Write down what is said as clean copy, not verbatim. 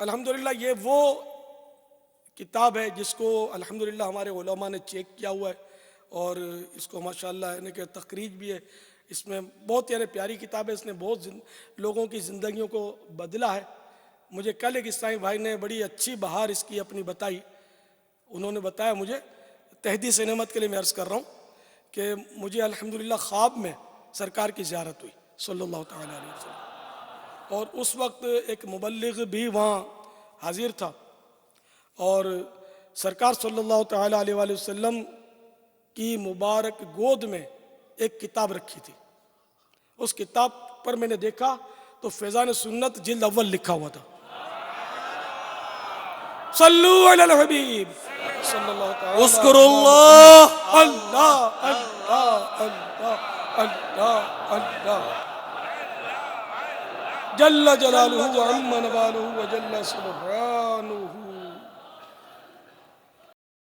الحمدللہ یہ وہ کتاب ہے جس کو الحمدللہ ہمارے علماء نے چیک کیا ہوا ہے، اور اس کو ماشاءاللہ یعنی کہ تخریج بھی ہے اس میں، بہت یعنی پیاری کتاب ہے، اس نے بہت لوگوں کی زندگیوں کو بدلا ہے۔ مجھے کل ایک اسلامی بھائی نے بڑی اچھی بہار اس کی اپنی بتائی، انہوں نے بتایا مجھے، تحدیث نعمت کے لیے میں عرض کر رہا ہوں کہ مجھے الحمدللہ خواب میں سرکار کی زیارت ہوئی صلی اللہ تعالیٰ علیہ وسلم، اور اس وقت ایک مبلغ بھی وہاں حاضر تھا، اور سرکار صلی اللہ تعالیٰ علیہ وآلہ وسلم کی مبارک گود میں ایک کتاب رکھی تھی۔ اس کتاب پر میں نے دیکھا تو فیضان سنت جلد اول لکھا ہوا تھا۔ صلو علی الحبیب صلی اللہ تعالیٰ اذکر اللہ اللہ اللہ اللہ اللہ اللہ جل جلالہ وعم نوالہ وجل سبحانہ